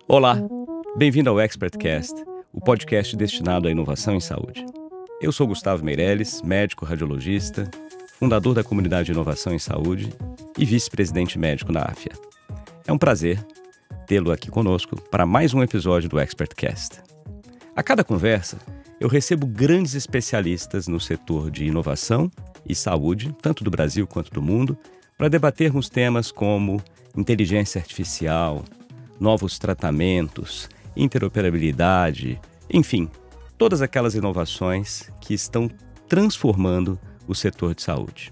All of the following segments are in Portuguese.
Olá, bem-vindo ao ExpertCast, o podcast destinado à inovação em saúde. Eu sou Gustavo Meirelles, médico radiologista, fundador da comunidade de inovação em saúde e vice-presidente médico da AFIA. É um prazer tê-lo aqui conosco para mais um episódio do ExpertCast. A cada conversa, eu recebo grandes especialistas no setor de inovação e saúde, tanto do Brasil quanto do mundo, para debatermos temas como inteligência artificial, novos tratamentos, interoperabilidade, enfim, todas aquelas inovações que estão transformando o setor de saúde.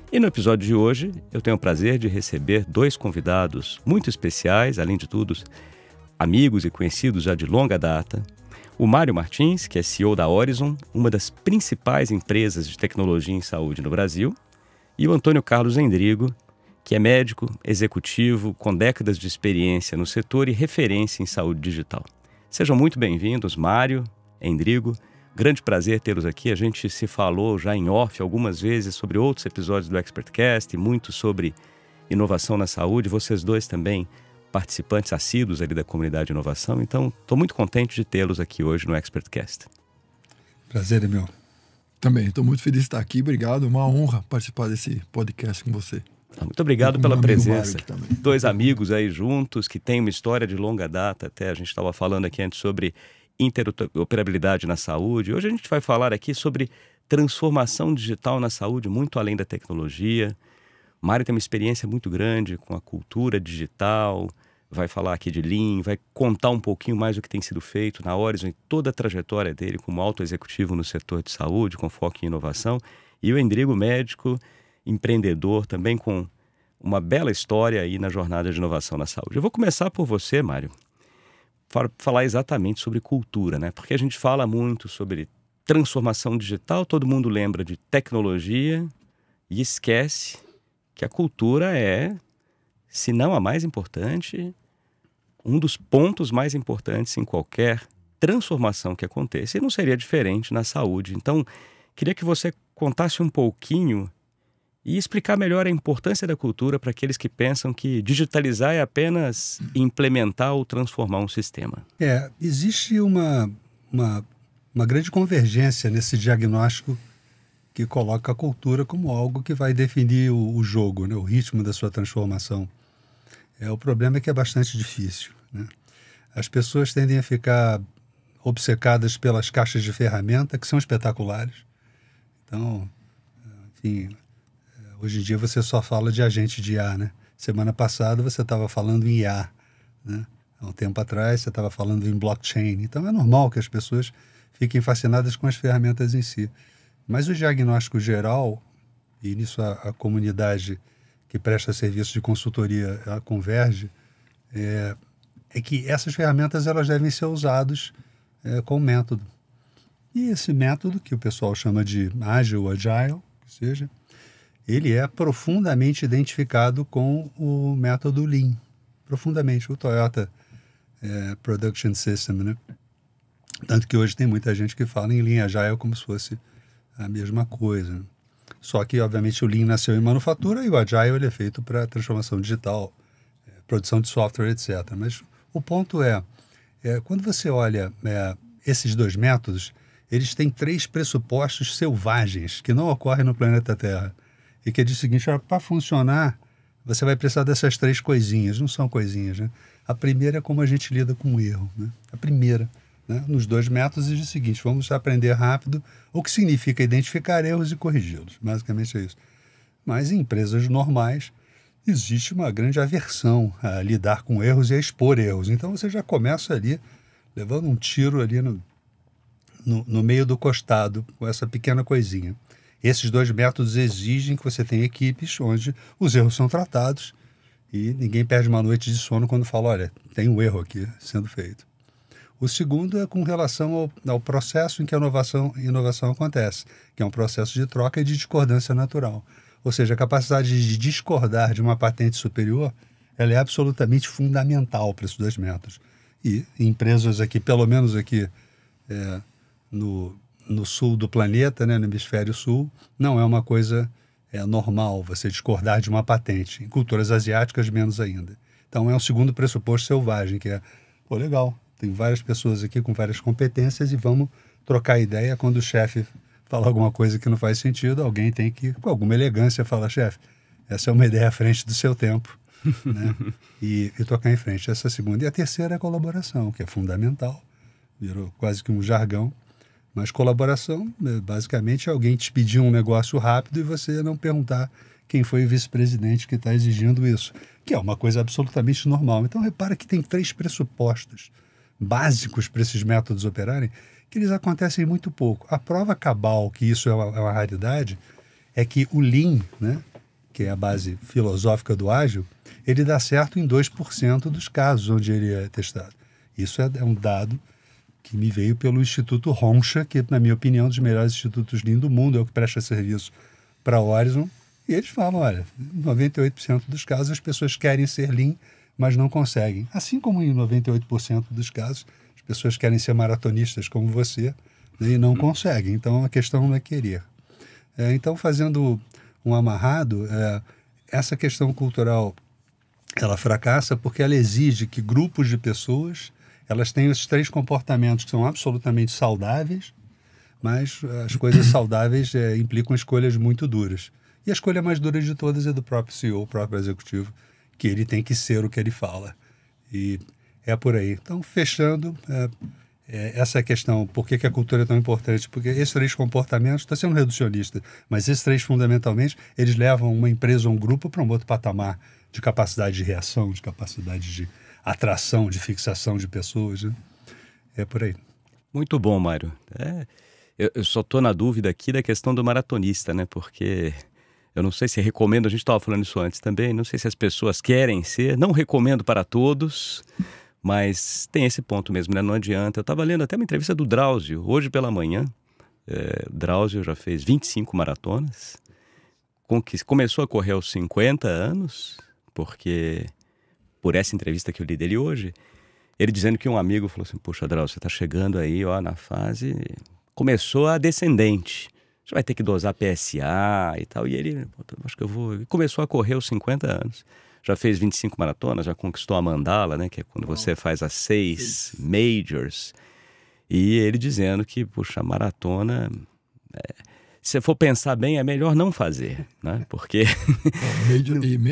E no episódio de hoje, eu tenho o prazer de receber dois convidados muito especiais, além de tudo, amigos e conhecidos já de longa data. O Mário Martins, que é CEO da Horizon, uma das principais empresas de tecnologia em saúde no Brasil, e o Antônio Carlos Endrigo, que é médico executivo com décadas de experiência no setor e referência em saúde digital. Sejam muito bem-vindos, Mário, Endrigo. Grande prazer tê-los aqui. A gente se falou já em off algumas vezes sobre outros episódios do ExpertCast e muito sobre inovação na saúde. Vocês dois também participantes assíduos ali da comunidade de inovação. Então, estou muito contente de tê-los aqui hoje no ExpertCast. Prazer é meu. Também, estou muito feliz de estar aqui. Obrigado, uma honra participar desse podcast com você. Muito obrigado pela presença. Dois amigos aí juntos que têm uma história de longa data. Até a gente estava falando aqui antes sobre interoperabilidade na saúde. Hoje a gente vai falar aqui sobre transformação digital na saúde, muito além da tecnologia. Mário tem uma experiência muito grande com a cultura digital, vai falar aqui de Lean, vai contar um pouquinho mais do que tem sido feito na Horizon e toda a trajetória dele como alto executivo no setor de saúde, com foco em inovação. E o Endrigo, médico, empreendedor, também com uma bela história aí na jornada de inovação na saúde. Eu vou começar por você, Mário, falar exatamente sobre cultura, né? Porque a gente fala muito sobre transformação digital, todo mundo lembra de tecnologia e esquece que a cultura é, se não a mais importante, um dos pontos mais importantes em qualquer transformação que aconteça. E não seria diferente na saúde. Então, queria que você contasse um pouquinho e explicar melhor a importância da cultura para aqueles que pensam que digitalizar é apenas implementar ou transformar um sistema. Existe uma grande convergência nesse diagnóstico que coloca a cultura como algo que vai definir o jogo, né, o ritmo da sua transformação. O problema é que é bastante difícil, né? As pessoas tendem a ficar obcecadas pelas caixas de ferramenta, que são espetaculares. Então, enfim, hoje em dia você só fala de agente de IA, né? Semana passada você estava falando em IA, né? Há um tempo atrás você estava falando em blockchain. Então é normal que as pessoas fiquem fascinadas com as ferramentas em si. Mas o diagnóstico geral, e nisso a comunidade que presta serviço de consultoria converge, é que essas ferramentas elas devem ser usadas com método. E esse método, que o pessoal chama de ágil, agile, que seja, ele é profundamente identificado com o método Lean. Profundamente. O Toyota Production System, né? Tanto que hoje tem muita gente que fala em Lean Agile como se fosse a mesma coisa. Só que, obviamente, o Lean nasceu em manufatura e o Agile ele é feito para transformação digital, produção de software, etc. Mas o ponto quando você olha esses dois métodos, eles têm três pressupostos selvagens que não ocorrem no planeta Terra. E que diz o seguinte: para funcionar, você vai precisar dessas três coisinhas. Não são coisinhas, né? A primeira é como a gente lida com o erro, né? A primeira, né? Nos dois métodos diz o seguinte: vamos aprender rápido, o que significa identificar erros e corrigi-los. Basicamente é isso. Mas em empresas normais, existe uma grande aversão a lidar com erros e a expor erros. Então você já começa ali, levando um tiro ali no meio do costado, com essa pequena coisinha. Esses dois métodos exigem que você tenha equipes onde os erros são tratados e ninguém perde uma noite de sono quando fala: olha, tem um erro aqui sendo feito. O segundo é com relação ao processo em que a inovação acontece, que é um processo de troca e de discordância natural. Ou seja, a capacidade de discordar de uma patente superior, ela é absolutamente fundamental para esses dois métodos. E empresas aqui, pelo menos aqui no sul do planeta, né, no hemisfério sul, não é uma coisa é normal você discordar de uma patente. Em culturas asiáticas, menos ainda. Então, é um segundo pressuposto selvagem, que é, pô, legal, tem várias pessoas aqui com várias competências e vamos trocar ideia. Quando o chefe fala alguma coisa que não faz sentido, alguém tem que, com alguma elegância, falar, chefe, essa é uma ideia à frente do seu tempo, né? E tocar em frente. Essa é a segunda. E a terceira é a colaboração, que é fundamental. Virou quase que um jargão. Mas colaboração, basicamente, é alguém te pedir um negócio rápido e você não perguntar quem foi o vice-presidente que está exigindo isso, que é uma coisa absolutamente normal. Então, repara que tem 3 pressupostos básicos para esses métodos operarem, que eles acontecem muito pouco. A prova cabal que isso é uma raridade é que o Lean, né, que é a base filosófica do ágil, ele dá certo em 2% dos casos onde ele é testado. Isso é um dado que me veio pelo Instituto Honsha, que, na minha opinião, é um dos melhores institutos Lean do mundo, é o que presta serviço para a Horizon. E eles falam, olha, em 98% dos casos as pessoas querem ser Lean, mas não conseguem. Assim como em 98% dos casos as pessoas querem ser maratonistas como você, né, e não conseguem. Então a questão não é querer. Então, fazendo um amarrado, essa questão cultural ela fracassa porque ela exige que grupos de pessoas elas têm esses 3 comportamentos que são absolutamente saudáveis, mas as coisas saudáveis implicam escolhas muito duras. E a escolha mais dura de todas é do próprio CEO, o próprio executivo, que ele tem que ser o que ele fala. E é por aí. Então, fechando, essa é a questão. Por que a cultura é tão importante? Porque esses 3 comportamentos, estou sendo reducionista, mas esses 3, fundamentalmente, eles levam uma empresa ou um grupo para um outro patamar de capacidade de reação, de capacidade de atração, de fixação de pessoas, né? É por aí. Muito bom, Mário. Eu só estou na dúvida aqui da questão do maratonista, né? Porque eu não sei se recomendo, a gente estava falando isso antes também, não sei se as pessoas querem ser, não recomendo para todos, mas tem esse ponto mesmo, né? Não adianta. Eu estava lendo até uma entrevista do Drauzio, hoje pela manhã. Drauzio já fez 25 maratonas, começou a correr aos 50 anos, porque... por essa entrevista que eu li dele hoje, ele dizendo que um amigo falou assim, poxa, Drauzio, você está chegando aí ó, na fase, começou a descendente, você vai ter que dosar PSA e tal, e ele, acho que eu vou, e começou a correr aos 50 anos, já fez 25 maratonas, já conquistou a mandala, né, que é quando você faz as 6 majors, e ele dizendo que, puxa, a maratona... se você for pensar bem, é melhor não fazer, né? Porque...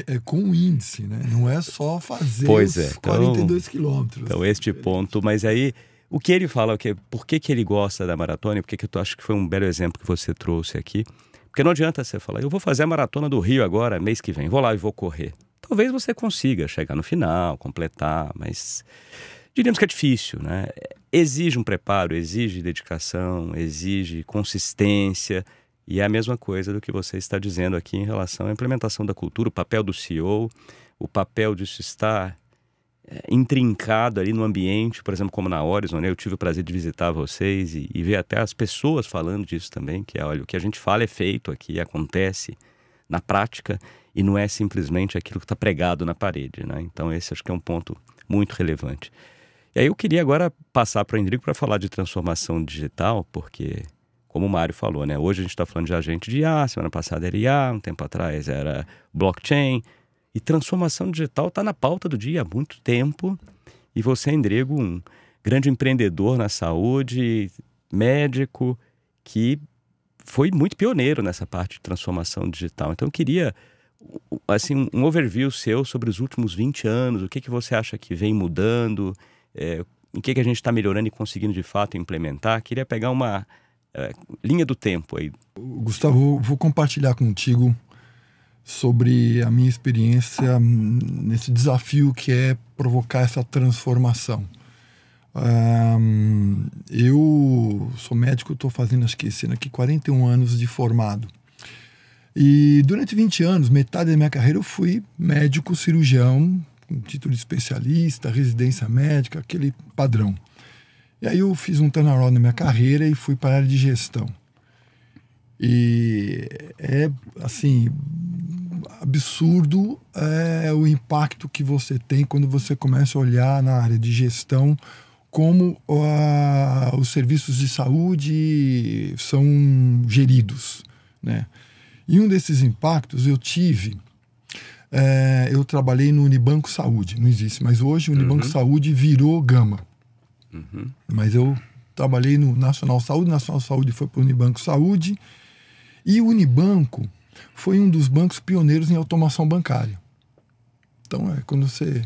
é com índice, né? Não é só fazer pois os 42 quilômetros. Então, este ponto. Mas aí, o que ele fala, por que ele gosta da maratona, e por que eu acho que foi um belo exemplo que você trouxe aqui. Porque não adianta você falar, eu vou fazer a maratona do Rio agora, mês que vem, vou lá e vou correr. Talvez você consiga chegar no final, completar, mas... diríamos que é difícil, né? Exige um preparo, exige dedicação, exige consistência... E é a mesma coisa do que você está dizendo aqui em relação à implementação da cultura, o papel do CEO, o papel disso estar intrincado ali no ambiente, por exemplo, como na Horizon, né? Eu tive o prazer de visitar vocês e ver até as pessoas falando disso também, que é, olha, o que a gente fala é feito aqui, acontece na prática e não é simplesmente aquilo que está pregado na parede, né? Então esse acho que é um ponto muito relevante. E aí eu queria agora passar para o Endrigo para falar de transformação digital, porque... como o Mário falou, né? Hoje a gente está falando de agente de IA, semana passada era IA, um tempo atrás era blockchain. E transformação digital está na pauta do dia há muito tempo. E você, Endrigo, um grande empreendedor na saúde, médico, que foi muito pioneiro nessa parte de transformação digital. Então eu queria, assim, um overview seu sobre os últimos 20 anos, o que você acha que vem mudando, em que a gente está melhorando e conseguindo de fato implementar. Queria pegar uma... linha do tempo aí. Gustavo, vou compartilhar contigo sobre a minha experiência nesse desafio que é provocar essa transformação. Eu sou médico, estou fazendo, acho que esse ano aqui, 41 anos de formado. E durante 20 anos, metade da minha carreira, eu fui médico cirurgião, com título de especialista, residência médica, aquele padrão. E aí eu fiz um turnaround na minha carreira e fui para a área de gestão. E é, assim, absurdo o impacto que você tem quando você começa a olhar na área de gestão como os serviços de saúde são geridos, né? E um desses impactos eu tive... eu trabalhei no Unibanco Saúde, não existe, mas hoje o Unibanco Saúde virou Gama. Mas eu trabalhei no Nacional Saúde foi para o Unibanco Saúde, e o Unibanco foi um dos bancos pioneiros em automação bancária. Então, quando você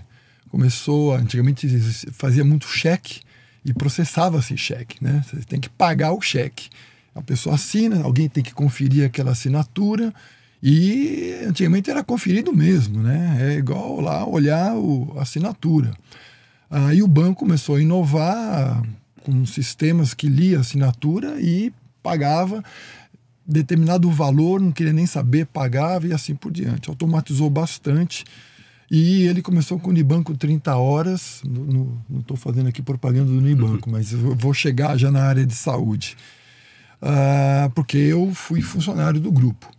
começou, antigamente fazia muito cheque e processava-se cheque, né? Você tem que pagar o cheque. A pessoa assina, alguém tem que conferir aquela assinatura, e antigamente era conferido mesmo, né? É igual lá olhar a assinatura. Aí o banco começou a inovar com sistemas que lia a assinatura e pagava determinado valor, não queria nem saber, pagava e assim por diante. Automatizou bastante. E ele começou com o Unibanco 30 horas. Não estou fazendo aqui propaganda do Unibanco, mas eu vou chegar já na área de saúde. Porque eu fui funcionário do grupo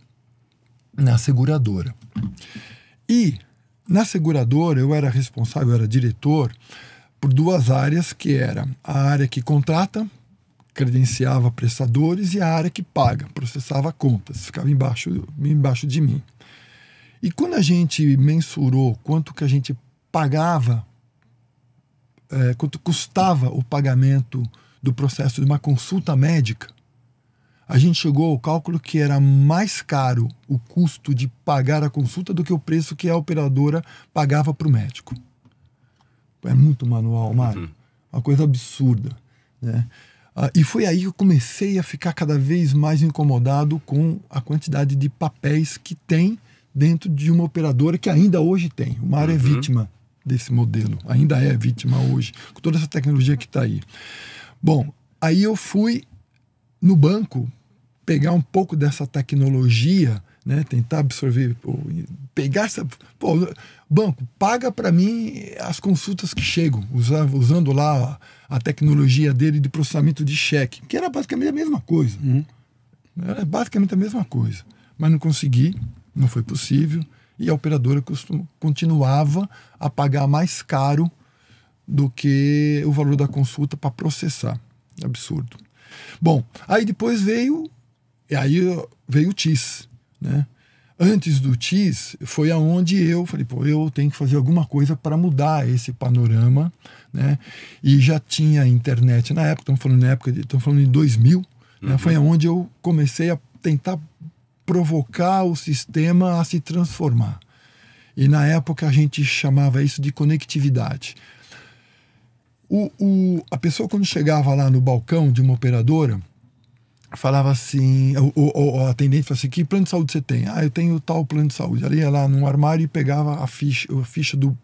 na seguradora. E na seguradora eu era responsável, eu era diretor por duas áreas, que era a área que contrata, credenciava prestadores, e a área que paga, processava contas, ficava embaixo de mim. E quando a gente mensurou quanto que a gente pagava, quanto custava o pagamento do processo de uma consulta médica, a gente chegou ao cálculo que era mais caro o custo de pagar a consulta do que o preço que a operadora pagava para o médico. É muito manual, Mário. Uma coisa absurda, né? E foi aí que eu comecei a ficar cada vez mais incomodado com a quantidade de papéis que tem dentro de uma operadora, que ainda hoje tem. O Mário é vítima desse modelo, ainda é vítima hoje, com toda essa tecnologia que está aí. Bom, aí eu fui no banco pegar um pouco dessa tecnologia, né, tentar absorver, pegar essa... banco, paga para mim as consultas que chegam, usando lá a tecnologia dele de processamento de cheque, que era basicamente a mesma coisa. Era basicamente a mesma coisa. Mas não consegui, não foi possível, e a operadora continuava a pagar mais caro do que o valor da consulta para processar. Absurdo. Bom, aí depois veio o TIS, né? Antes do TIS, foi aonde eu falei, eu tenho que fazer alguma coisa para mudar esse panorama, né? E já tinha internet na época, estamos falando em 2000, né? Foi aonde eu comecei a tentar provocar o sistema a se transformar. E na época a gente chamava isso de conectividade. A pessoa, quando chegava lá no balcão de uma operadora, falava assim, o atendente falava assim, que plano de saúde você tem? Eu tenho tal plano de saúde. Ela ia lá num armário e pegava a ficha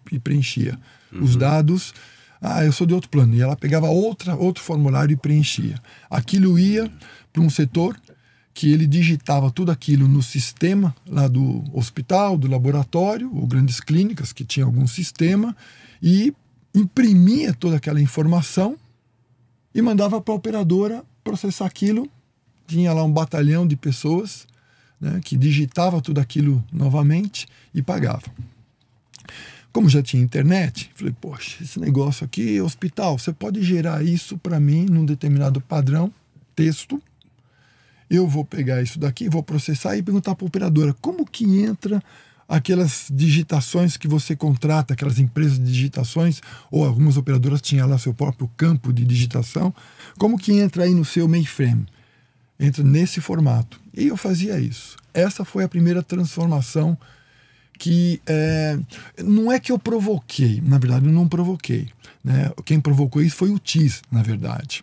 e preenchia os dados. Eu sou de outro plano. E ela pegava outro formulário e preenchia. Aquilo ia para um setor que ele digitava tudo aquilo no sistema lá do hospital, do laboratório, ou grandes clínicas que tinha algum sistema, e imprimia toda aquela informação e mandava para a operadora processar aquilo. Tinha lá um batalhão de pessoas, né, que digitava tudo aquilo novamente e pagava. Como já tinha internet, falei, poxa, esse negócio aqui, hospital, você pode gerar isso para mim num determinado padrão, texto. Eu vou pegar isso daqui, vou processar e perguntar para a operadora como que entra aquelas digitações que você contrata, aquelas empresas de digitações, ou algumas operadoras tinham lá seu próprio campo de digitação, como que entra aí no seu mainframe? Entra nesse formato. E eu fazia isso. Essa foi a primeira transformação que não é que eu provoquei, na verdade eu não provoquei, né? Quem provocou isso foi o TIS, na verdade.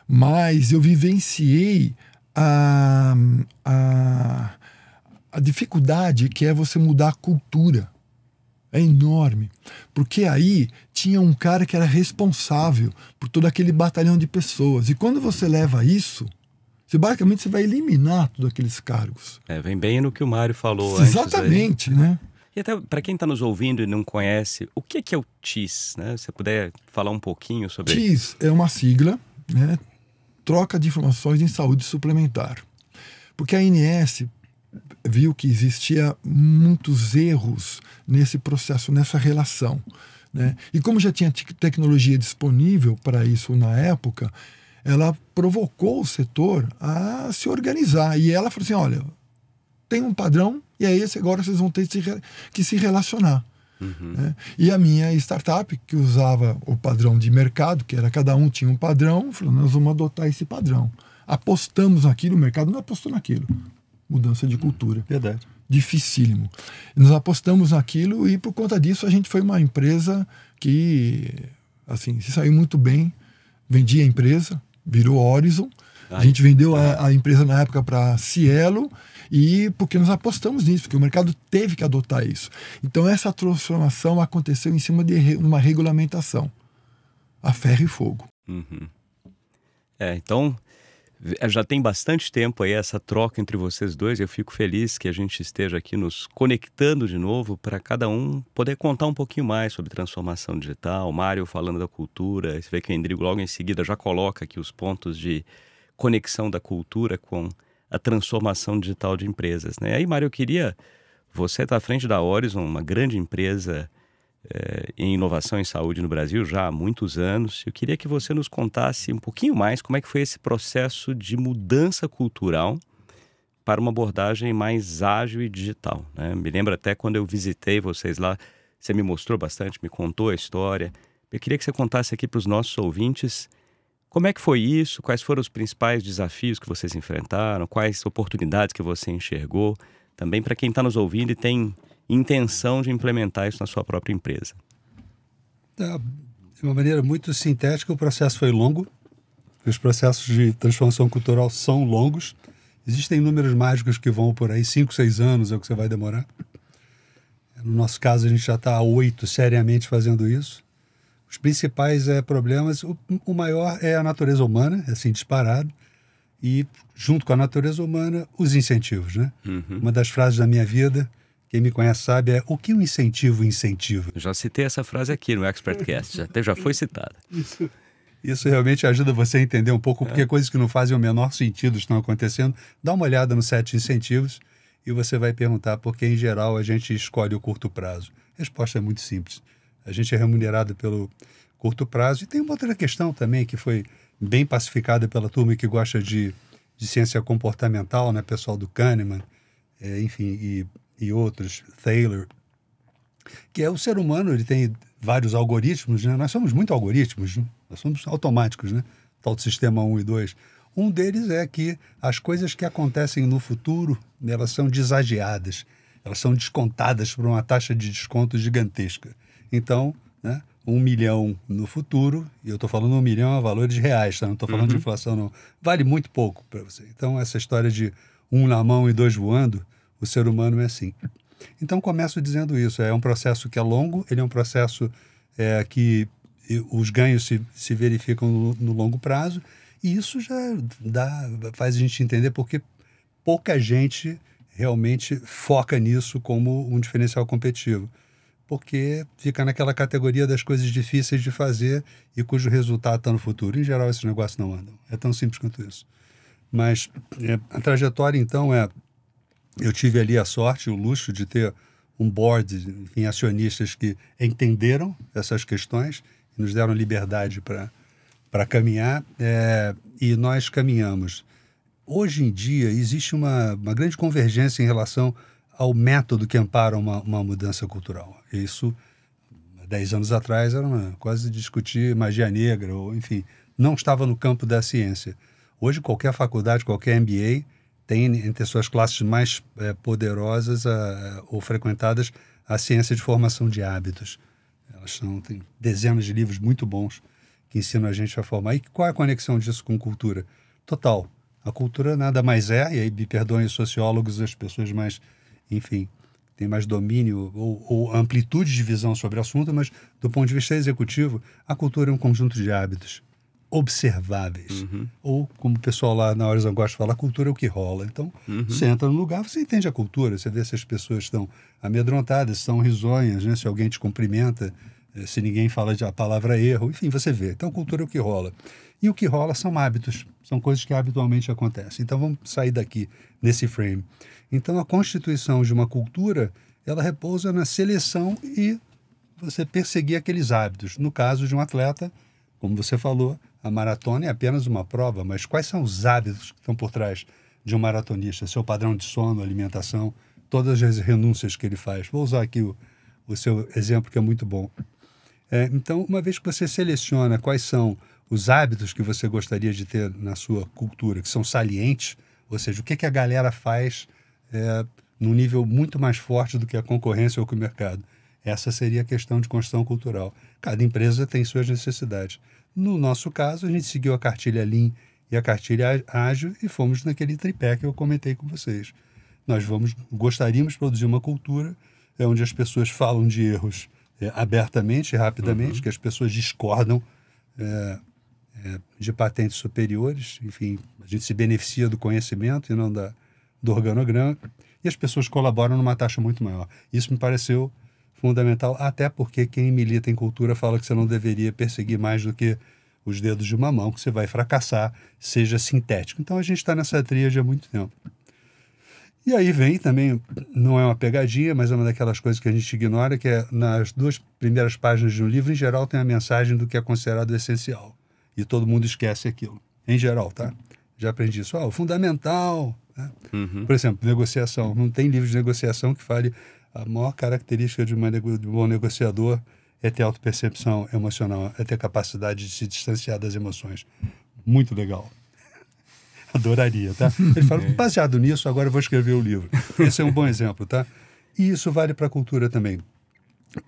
Mas eu vivenciei a dificuldade que é você mudar a cultura. É enorme. Porque aí tinha um cara que era responsável por todo aquele batalhão de pessoas. E quando você leva isso, basicamente você vai eliminar todos aqueles cargos. Vem bem no que o Mário falou antes. Exatamente, né? E até para quem está nos ouvindo e não conhece, o que é o TIS, né? Se você puder falar um pouquinho sobre... TIS é uma sigla, né? Troca de informações em saúde suplementar. Porque a ANS viu que existia muitos erros nesse processo, nessa relação, né? E como já tinha tecnologia disponível para isso na época, ela provocou o setor a se organizar. E ela falou assim, olha, tem um padrão e é esse, agora vocês vão ter que se relacionar. Né? E a minha startup, que usava o padrão de mercado, que era cada um tinha um padrão, falou, nós vamos adotar esse padrão. Apostamos naquilo, o mercado não apostou naquilo. Mudança de cultura. Verdade. Dificílimo. Nós apostamos naquilo e por conta disso a gente foi uma empresa que assim, se saiu muito bem, vendia a empresa, virou Horizon. A gente vendeu a empresa na época para Cielo, e porque nós apostamos nisso, porque o mercado teve que adotar isso. Então essa transformação aconteceu em cima de uma regulamentação, a ferro e fogo. Então já tem bastante tempo aí essa troca entre vocês dois, e eu fico feliz que a gente esteja aqui nos conectando de novo para cada um poder contar um pouquinho mais sobre transformação digital. O Mário falando da cultura, você vê que o Endrigo logo em seguida já coloca aqui os pontos de conexão da cultura com a transformação digital de empresas, né? Aí, Mário, você está à frente da Horizon, uma grande empresa em inovação em saúde no Brasil já há muitos anos. Eu queria que você nos contasse um pouquinho mais como é que foi esse processo de mudança cultural para uma abordagem mais ágil e digital, né? Me lembro até quando eu visitei vocês lá, você me mostrou bastante, me contou a história. Eu queria que você contasse aqui para os nossos ouvintes como é que foi isso, quais foram os principais desafios que vocês enfrentaram, quais oportunidades que você enxergou, também para quem está nos ouvindo e tem intenção de implementar isso na sua própria empresa. De uma maneira muito sintética, o processo foi longo. Os processos de transformação cultural são longos. Existem números mágicos que vão por aí, 5, 6 anos é o que você vai demorar. No nosso caso, a gente já está há 8 seriamente fazendo isso. Os principais problemas, o maior é a natureza humana, assim, disparado. E, junto com a natureza humana, os incentivos, né? Uma das frases da minha vida, quem me conhece sabe, é: o que um incentivo incentiva? Já citei essa frase aqui no ExpertCast, já foi citada. Isso realmente ajuda você a entender um pouco porque coisas que não fazem o menor sentido estão acontecendo. Dá uma olhada no set de incentivos e você vai perguntar por que, em geral, a gente escolhe o curto prazo. A resposta é muito simples. A gente é remunerado pelo curto prazo. E tem uma outra questão também que foi bem pacificada pela turma que gosta de ciência comportamental, né? Pessoal do Kahneman, enfim, e outros, Thaler, que é o ser humano, ele tem vários algoritmos, né? Nós somos muito algoritmos, né? Nós somos automáticos, né? Tal do sistema 1 e 2. Um deles é que as coisas que acontecem no futuro, elas são desagiadas, elas são descontadas por uma taxa de desconto gigantesca. Então, né, 1 milhão no futuro, e eu estou falando 1 milhão a valores reais, tá? Não estou falando de inflação, não. Vale muito pouco para você. Então, essa história de 1 na mão e 2 voando, o ser humano é assim. Então, começo dizendo isso. É um processo que é longo, ele é um processo que os ganhos se verificam no longo prazo, e isso já faz a gente entender porque pouca gente realmente foca nisso como um diferencial competitivo. Porque fica naquela categoria das coisas difíceis de fazer e cujo resultado está no futuro. Em geral, esses negócios não andam. É tão simples quanto isso. Mas a trajetória, então, eu tive ali a sorte, o luxo de ter um board, enfim, acionistas que entenderam essas questões e nos deram liberdade para caminhar, e nós caminhamos. Hoje em dia, existe uma grande convergência em relação ao método que ampara uma mudança cultural. Isso, 10 anos atrás, era quase discutir magia negra, ou enfim, não estava no campo da ciência. Hoje, qualquer faculdade, qualquer MBA, tem entre suas classes mais poderosas ou frequentadas a ciência de formação de hábitos. Tem dezenas de livros muito bons que ensinam a gente a formar. E qual é a conexão disso com cultura? Total. A cultura nada mais e aí me perdoem os sociólogos, as pessoas mais, enfim, têm mais domínio ou amplitude de visão sobre o assunto, mas do ponto de vista executivo, a cultura é um conjunto de hábitos observáveis. Ou, como o pessoal lá na Horizon gosta de falar, a cultura é o que rola. Então, você entra no lugar, você entende a cultura, você vê se as pessoas estão amedrontadas, se estão risonhas, né? Se alguém te cumprimenta, se ninguém fala a palavra erro, enfim, você vê. Então, cultura é o que rola. E o que rola são hábitos, são coisas que habitualmente acontecem. Então, vamos sair daqui, nesse frame. Então, a constituição de uma cultura, ela repousa na seleção e você perseguir aqueles hábitos. No caso de um atleta, como você falou, a maratona é apenas uma prova, mas quais são os hábitos que estão por trás de um maratonista, seu padrão de sono, alimentação, todas as renúncias que ele faz. Vou usar aqui o seu exemplo, que é muito bom. Então, uma vez que você seleciona quais são os hábitos que você gostaria de ter na sua cultura, que são salientes, ou seja, o que a galera faz num nível muito mais forte do que a concorrência ou que o mercado. Essa seria a questão de construção cultural. Cada empresa tem suas necessidades. No nosso caso, a gente seguiu a cartilha Lean e a cartilha Ágil e fomos naquele tripé que eu comentei com vocês. Nós gostaríamos de produzir uma cultura onde as pessoas falam de erros abertamente e rapidamente, que as pessoas discordam de patentes superiores, enfim, a gente se beneficia do conhecimento e não do organograma, e as pessoas colaboram numa taxa muito maior. Isso me pareceu fundamental, até porque quem milita em cultura fala que você não deveria perseguir mais do que os dedos de uma mão, que você vai fracassar, seja sintético. Então a gente está nessa tríade há muito tempo. E aí vem também, não é uma pegadinha, mas é uma daquelas coisas que a gente ignora, que é nas 2 primeiras páginas de um livro, em geral, tem a mensagem do que é considerado essencial. E todo mundo esquece aquilo. Em geral, tá? Já aprendi isso. O fundamental. Né? Por exemplo, negociação. Não tem livro de negociação que fale a maior característica de um bom negociador é ter autopercepção emocional, é ter capacidade de se distanciar das emoções. Muito legal. Adoraria, tá? Ele fala, baseado nisso, agora eu vou escrever o livro. Esse é um bom exemplo, tá? E isso vale para a cultura também.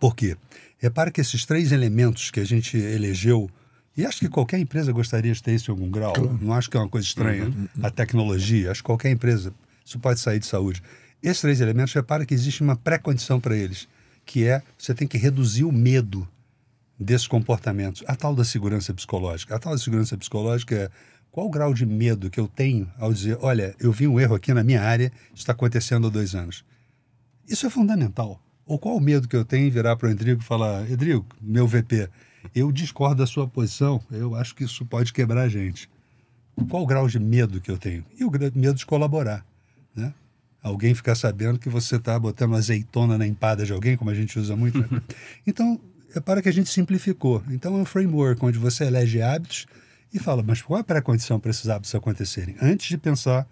Por quê? Repara que esses 3 elementos que a gente elegeu, e acho que qualquer empresa gostaria de ter isso em algum grau, não acho que é uma coisa estranha, a tecnologia, acho que qualquer empresa, isso pode sair de saúde. Esses 3 elementos, repara que existe uma pré-condição para eles, que é, você tem que reduzir o medo desses comportamentos. A tal da segurança psicológica. A tal da segurança psicológica é qual o grau de medo que eu tenho ao dizer, olha, eu vi um erro aqui na minha área, está acontecendo há 2 anos. Isso é fundamental. Ou qual o medo que eu tenho em virar para o Edrigo e falar, Edrigo, meu VP, eu discordo da sua posição, eu acho que isso pode quebrar a gente. Qual o grau de medo que eu tenho? E o medo de colaborar, né? Alguém ficar sabendo que você está botando uma azeitona na empada de alguém, como a gente usa muito. Né? Então, repara que a gente simplificou. Então, é um framework onde você elege hábitos e fala, mas qual é a pré-condição para esses hábitos acontecerem? Antes de pensar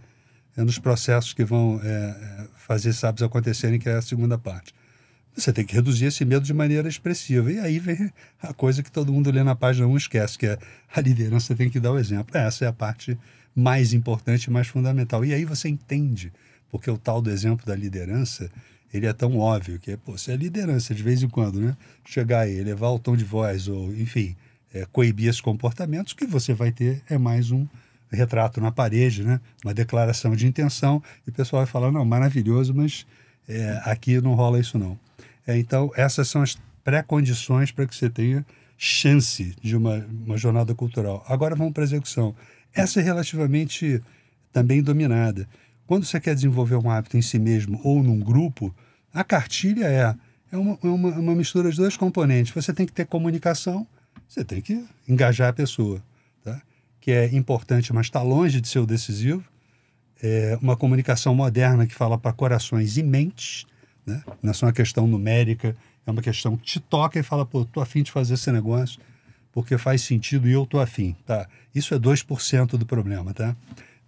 nos processos que vão fazer esses hábitos acontecerem, que é a segunda parte. Você tem que reduzir esse medo de maneira expressiva. E aí vem a coisa que todo mundo lê na página 1 esquece, que é a liderança tem que dar o exemplo. Essa é a parte mais importante e mais fundamental. E aí você entende, porque o tal do exemplo da liderança, ele é tão óbvio, que se é liderança de vez em quando, né? Chegar aí, elevar o tom de voz, ou enfim, coibir esses comportamentos, o que você vai ter é mais um retrato na parede, né? Uma declaração de intenção, e o pessoal vai falar, não, maravilhoso, mas aqui não rola isso não. Então, essas são as pré-condições para que você tenha chance de uma jornada cultural. Agora vamos para a execução. Essa é relativamente também dominada. Quando você quer desenvolver um hábito em si mesmo ou num grupo, a cartilha é uma mistura de 2 componentes. Você tem que ter comunicação, você tem que engajar a pessoa, tá? Que é importante, mas está longe de ser o decisivo. É uma comunicação moderna que fala para corações e mentes, né? Não é só uma questão numérica, é uma questão que te toca e fala, pô, tô afim de fazer esse negócio porque faz sentido e eu tô afim, tá? Isso é 2% do problema, tá?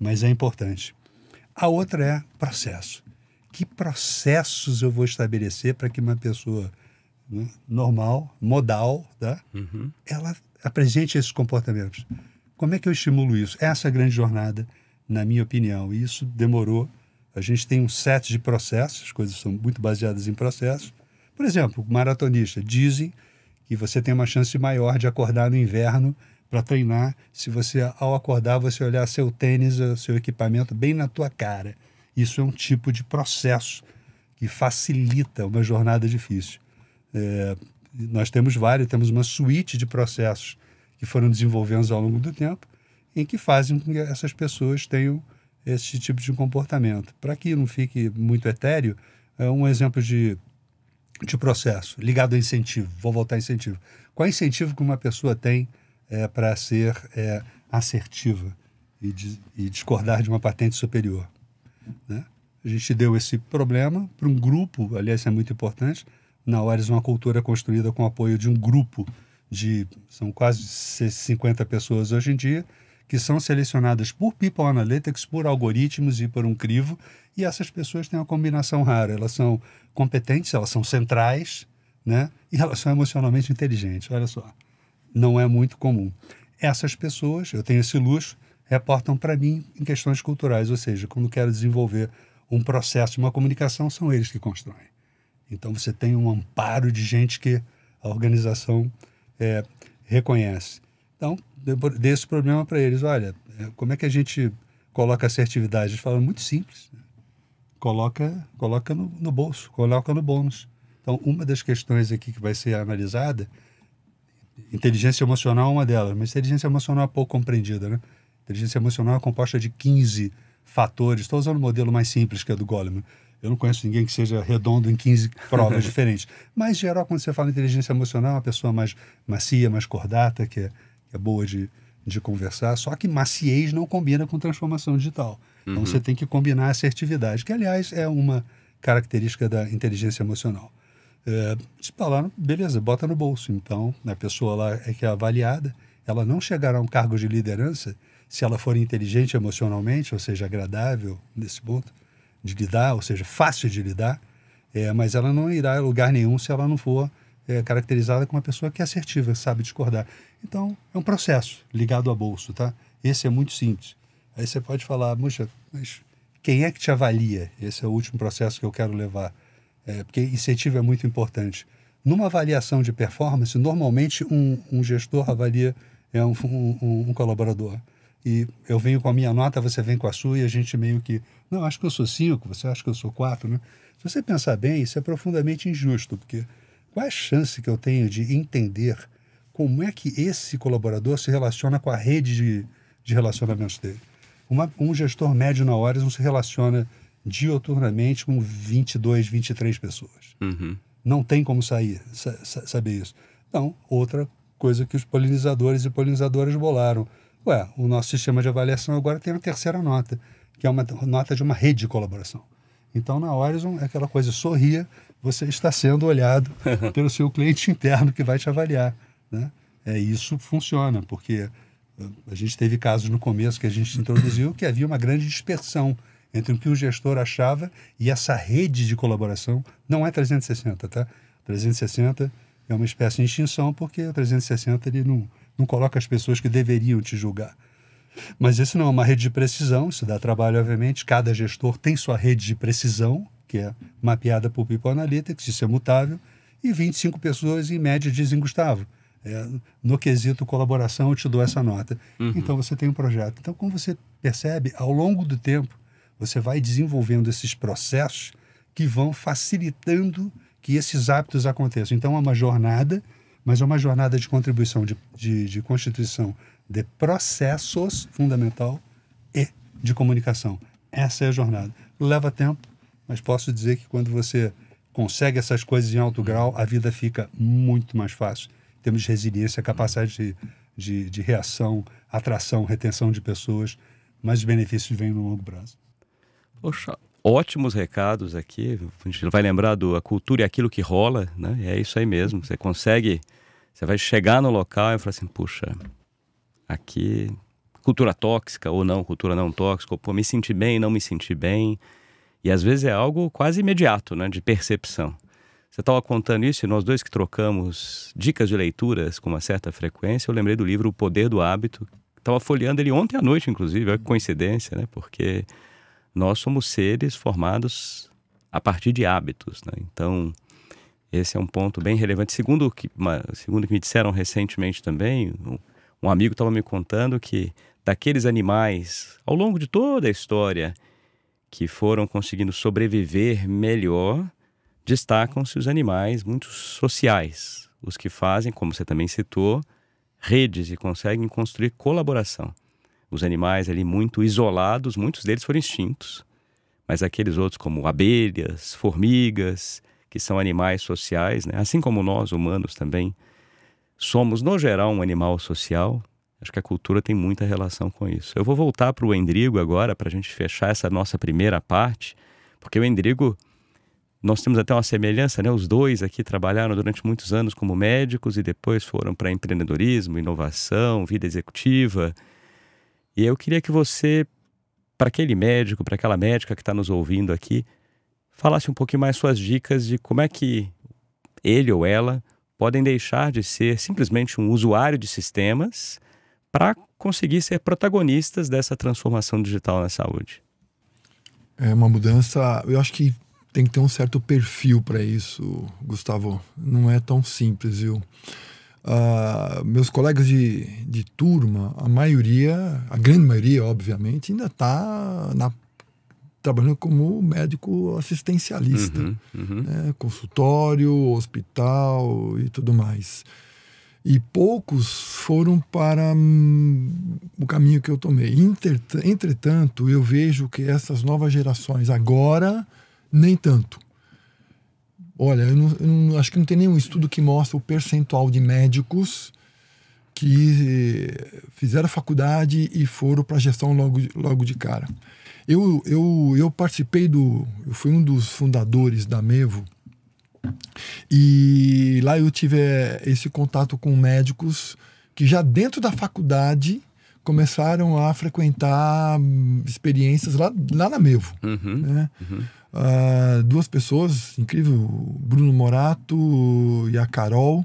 Mas é importante. A outra é processo. Que processos eu vou estabelecer para que uma pessoa, né, normal, modal, tá? Ela apresente esses comportamentos? Como é que eu estimulo isso? Essa é a grande jornada, na minha opinião. E isso demorou. A gente tem um set de processos, as coisas são muito baseadas em processos. Por exemplo, maratonista, dizem que você tem uma chance maior de acordar no inverno para treinar, se você, ao acordar, você olhar seu tênis, seu equipamento bem na tua cara. Isso é um tipo de processo que facilita uma jornada difícil. Nós temos temos uma suíte de processos que foram desenvolvendo ao longo do tempo, em que fazem com que essas pessoas tenham esse tipo de comportamento. Para que não fique muito etéreo, um exemplo de processo ligado a incentivo. Vou voltar a incentivo. Qual é o incentivo que uma pessoa tem para ser assertiva e discordar de uma patente superior? Né? A gente deu esse problema para um grupo, aliás, isso é muito importante. Na Horizon, uma cultura construída com o apoio de um grupo são quase 50 pessoas hoje em dia, que são selecionadas por People Analytics, por algoritmos e por um crivo, e essas pessoas têm uma combinação rara. Elas são competentes, elas são centrais, né? E elas são emocionalmente inteligentes. Olha só, não é muito comum. Essas pessoas, eu tenho esse luxo, reportam para mim em questões culturais, ou seja, quando quero desenvolver um processo de uma comunicação, são eles que constroem. Então você tem um amparo de gente que a organização reconhece. Então, dê esse problema para eles. Olha, como é que a gente coloca assertividade? Eles falam muito simples. Né? Coloca no bolso, coloca no bônus. Então, uma das questões aqui que vai ser analisada, inteligência emocional é uma delas, mas inteligência emocional é pouco compreendida, né? Inteligência emocional é composta de 15 fatores. Estou usando o modelo mais simples, que é do Goleman. Eu não conheço ninguém que seja redondo em 15 provas diferentes. Mas, em geral, quando você fala em inteligência emocional, é uma pessoa mais macia, mais cordata, que é boa de conversar. Só que maciez não combina com transformação digital. Então, você tem que combinar a assertividade, que, aliás, é uma característica da inteligência emocional. Se falar, beleza, bota no bolso. Então, a pessoa lá que é avaliada, ela não chegará a um cargo de liderança se ela for inteligente emocionalmente, ou seja, agradável nesse ponto de lidar, ou seja, fácil de lidar, mas ela não irá a lugar nenhum se ela não for caracterizada como uma pessoa que é assertiva, sabe discordar. Então, é um processo ligado a bolso, tá? Esse é muito simples. Aí você pode falar, puxa, mas quem é que te avalia? Esse é o último processo que eu quero levar. Porque incentivo é muito importante. Numa avaliação de performance, normalmente um gestor avalia um colaborador. E eu venho com a minha nota, você vem com a sua, e a gente meio que... Não, acho que eu sou 5, você acha que eu sou 4, né? Se você pensar bem, isso é profundamente injusto, porque qual é a chance que eu tenho de entender como é que esse colaborador se relaciona com a rede de relacionamentos dele? Um gestor médio na Horizon se relaciona dioturnamente com 22, 23 pessoas. Não tem como saber isso. Então, outra coisa que os polinizadores e polinizadoras bolaram. O nosso sistema de avaliação agora tem uma terceira nota, que é uma nota de uma rede de colaboração. Então, na Horizon, é aquela coisa, sorria, você está sendo olhado pelo seu cliente interno que vai te avaliar. Né? Isso funciona, porque a gente teve casos no começo que a gente introduziu que havia uma grande dispersão entre o que o gestor achava e essa rede de colaboração. Não é 360, tá? 360 é uma espécie de extinção, porque o 360 ele não coloca as pessoas que deveriam te julgar. Mas isso não é uma rede de precisão, isso dá trabalho, obviamente. Cada gestor tem sua rede de precisão, que é mapeada por People Analytics, isso é mutável, e 25 pessoas, em média, dizem, Gustavo, no quesito colaboração, eu te dou essa nota. Então, você tem um projeto. Então, como você percebe, ao longo do tempo, você vai desenvolvendo esses processos que vão facilitando que esses hábitos aconteçam. Então, é uma jornada, mas é uma jornada de contribuição, de constituição de processos fundamental e de comunicação. Essa é a jornada. Leva tempo, mas posso dizer que quando você consegue essas coisas em alto grau, a vida fica muito mais fácil. Temos de resiliência, capacidade de reação, atração, retenção de pessoas, mas os benefícios vêm no longo prazo. Poxa, ótimos recados aqui. A gente vai lembrar a cultura e aquilo que rola, né? É isso aí mesmo. Você vai chegar no local e falar assim, puxa, aqui, cultura tóxica ou não, cultura não tóxica, ou, me senti bem, não me senti bem. E às vezes é algo quase imediato, né, de percepção. Você estava contando isso e nós dois que trocamos dicas de leituras com uma certa frequência, eu lembrei do livro O Poder do Hábito. Estava folheando ele ontem à noite, inclusive, olha que coincidência, né? Porque nós somos seres formados a partir de hábitos, né? Então, esse é um ponto bem relevante. Segundo o que me disseram recentemente também, um amigo estava me contando que daqueles animais, ao longo de toda a história, que foram conseguindo sobreviver melhor, destacam-se os animais muito sociais, os que fazem, como você também citou, redes e conseguem construir colaboração. Os animais ali muito isolados, muitos deles foram extintos, mas aqueles outros como abelhas, formigas, que são animais sociais, né? Assim como nós, humanos também, somos, no geral, um animal social. Acho que a cultura tem muita relação com isso. Eu vou voltar para o Endrigo agora, para a gente fechar essa nossa primeira parte, porque o Endrigo, nós temos até uma semelhança, né? Os dois aqui trabalharam durante muitos anos como médicos e depois foram para empreendedorismo, inovação, vida executiva. E eu queria que você, para aquele médico, para aquela médica que está nos ouvindo aqui, falasse um pouquinho mais suas dicas de como é que ele ou ela podem deixar de ser simplesmente um usuário de sistemas para conseguir ser protagonistas dessa transformação digital na saúde. É uma mudança, eu acho que tem que ter um certo perfil para isso, Gustavo. Não é tão simples, viu? Meus colegas de turma, a grande maioria, obviamente, ainda está trabalhando como médico assistencialista, né? Consultório, hospital e tudo mais. E poucos foram para o caminho que eu tomei. Entretanto, eu vejo que essas novas gerações agora, nem tanto. Olha, eu não acho que não tem nenhum estudo que mostre o percentual de médicos que fizeram faculdade e foram para a gestão logo de cara. Eu participei eu fui um dos fundadores da Mevo, e lá eu tive esse contato com médicos que já dentro da faculdade começaram a frequentar experiências lá na Mevo. Né? Duas pessoas, incrível, o Bruno Morato e a Carol.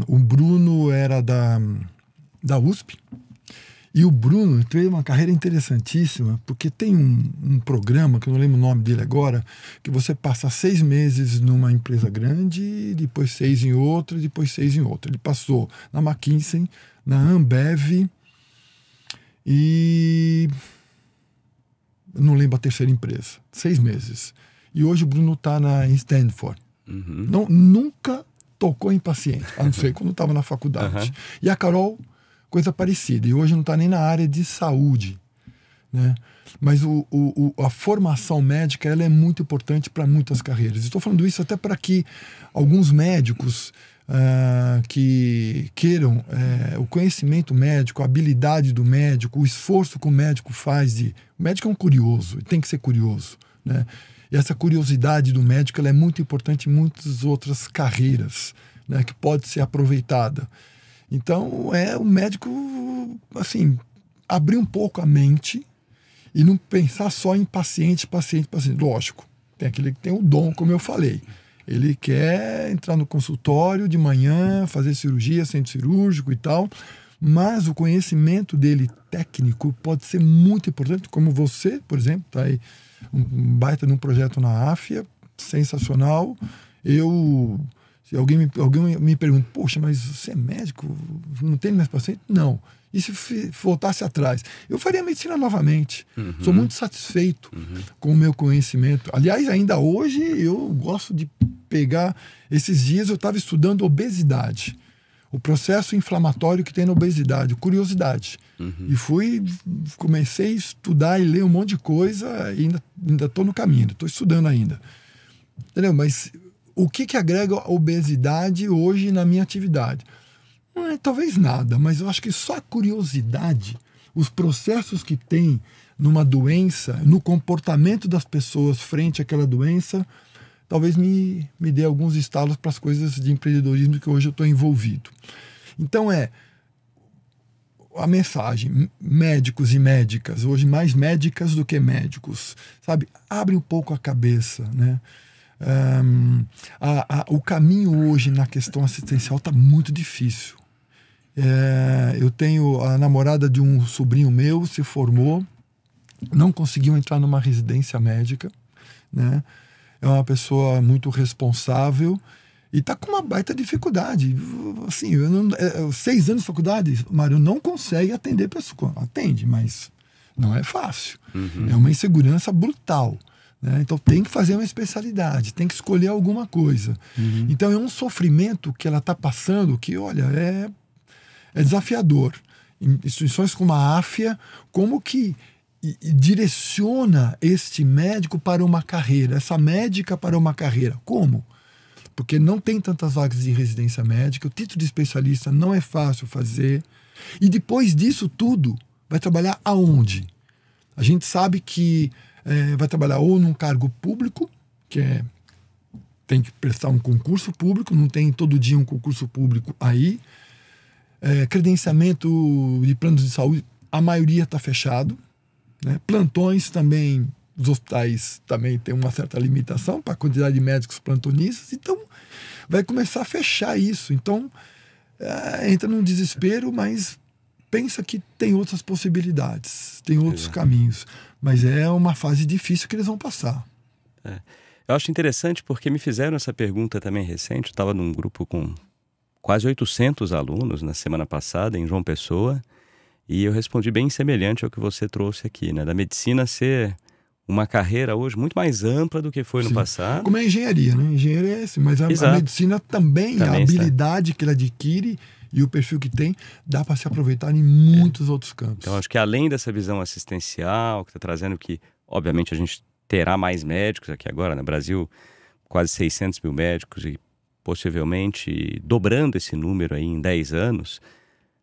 O Bruno era da USP. E o Bruno teve uma carreira interessantíssima, porque tem um programa, que eu não lembro o nome dele agora, que você passa 6 meses numa empresa grande, depois 6 em outra, depois 6 em outra. Ele passou na McKinsey, na Ambev e não lembro a terceira empresa. 6 meses. E hoje o Bruno está em Stanford. Nunca tocou em paciente, a não ser quando estava na faculdade. E a Carol, coisa parecida. E hoje não está nem na área de saúde, né? Mas a formação médica ela é muito importante para muitas carreiras. Estou falando isso até para que alguns médicos que queiram o conhecimento médico, a habilidade do médico, o esforço que o médico faz. O médico é um curioso, ele tem que ser curioso, né? E essa curiosidade do médico ela é muito importante em muitas outras carreiras, né, que pode ser aproveitada. Então, o médico, assim, abrir um pouco a mente e não pensar só em paciente. Lógico, tem aquele que tem o dom, como eu falei. Ele quer entrar no consultório de manhã, fazer cirurgia, centro cirúrgico e tal, mas o conhecimento dele técnico pode ser muito importante, como você, por exemplo, está aí um baita de um projeto na AFIA, sensacional. Se alguém me pergunta, poxa, mas você é médico? Não tem mais paciente? Não. E se voltasse atrás? Eu faria medicina novamente. Sou muito satisfeito com o meu conhecimento. Aliás, ainda hoje eu gosto de pegar... Esses dias eu estava estudando obesidade. O processo inflamatório que tem na obesidade. Curiosidade. E comecei a estudar e ler um monte de coisa e ainda estou no caminho. Estou estudando ainda. Entendeu? Mas... o que agrega a obesidade hoje na minha atividade? Talvez nada, mas eu acho que só a curiosidade, os processos que tem numa doença, no comportamento das pessoas frente àquela doença, talvez me dê alguns estalos para as coisas de empreendedorismo que hoje eu estou envolvido. Então a mensagem, médicos e médicas, hoje mais médicas do que médicos, sabe? Abre um pouco a cabeça, né? O caminho hoje na questão assistencial está muito difícil. Eu tenho a namorada de um sobrinho meu, se formou, não conseguiu entrar numa residência médica, né? É uma pessoa muito responsável e está com uma baita dificuldade. Assim, 6 anos de faculdade, Mário, não consegue atender pessoas. Atende, mas não é fácil. É uma insegurança brutal. Então tem que fazer uma especialidade, tem que escolher alguma coisa. Então é um sofrimento que ela está passando que, olha, é desafiador. Instituições como a AFIA, como que direciona este médico para uma carreira, essa médica para uma carreira? Como? Porque não tem tantas vagas de residência médica, o título de especialista não é fácil fazer. E depois disso tudo, vai trabalhar aonde? A gente sabe que vai trabalhar ou num cargo público, tem que prestar um concurso público, não tem todo dia um concurso público aí. Credenciamento de planos de saúde a maioria está fechado, né? Plantões também, os hospitais também têm uma certa limitação para a quantidade de médicos plantonistas, então vai começar a fechar isso. Então entra num desespero, mas pensa que tem outras possibilidades, tem outros caminhos, mas é uma fase difícil que eles vão passar. Eu acho interessante porque me fizeram essa pergunta também recente. Eu estava num grupo com quase 800 alunos na semana passada em João Pessoa, e eu respondi bem semelhante ao que você trouxe aqui, né? Da medicina ser uma carreira hoje muito mais ampla do que foi no passado. Como é a engenharia, né? Engenharia é esse, mas a medicina também a habilidade que ele adquire e o perfil que tem, dá para se aproveitar em muitos outros campos. Então, acho que além dessa visão assistencial, que está trazendo que, obviamente, a gente terá mais médicos aqui agora, no Brasil, quase 600 mil médicos e possivelmente dobrando esse número aí em 10 anos.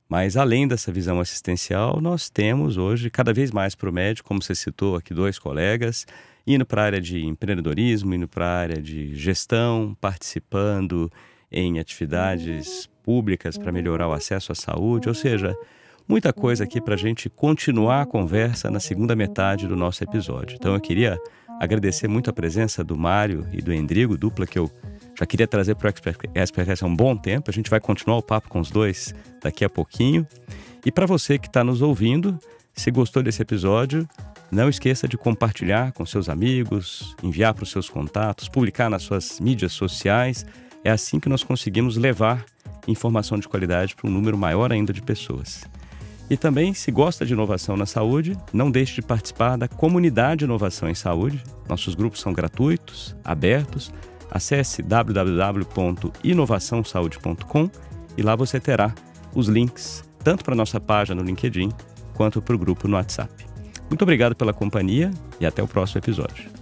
Mas além dessa visão assistencial, nós temos hoje cada vez mais para o médico, como você citou aqui, 2 colegas, indo para a área de empreendedorismo, indo para a área de gestão, participando em atividades públicas para melhorar o acesso à saúde, ou seja, muita coisa aqui para a gente continuar a conversa na segunda metade do nosso episódio. Então eu queria agradecer muito a presença do Mário e do Endrigo, dupla que eu já queria trazer para o Expertcast há um bom tempo. A gente vai continuar o papo com os dois daqui a pouquinho. E para você que está nos ouvindo, se gostou desse episódio, não esqueça de compartilhar com seus amigos, enviar para os seus contatos, publicar nas suas mídias sociais. É assim que nós conseguimos levar informação de qualidade para um número maior ainda de pessoas. E também, se gosta de inovação na saúde, não deixe de participar da comunidade Inovação em Saúde. Nossos grupos são gratuitos, abertos. Acesse www.inovaçãosaude.com e lá você terá os links tanto para a nossa página no LinkedIn quanto para o grupo no WhatsApp. Muito obrigado pela companhia e até o próximo episódio.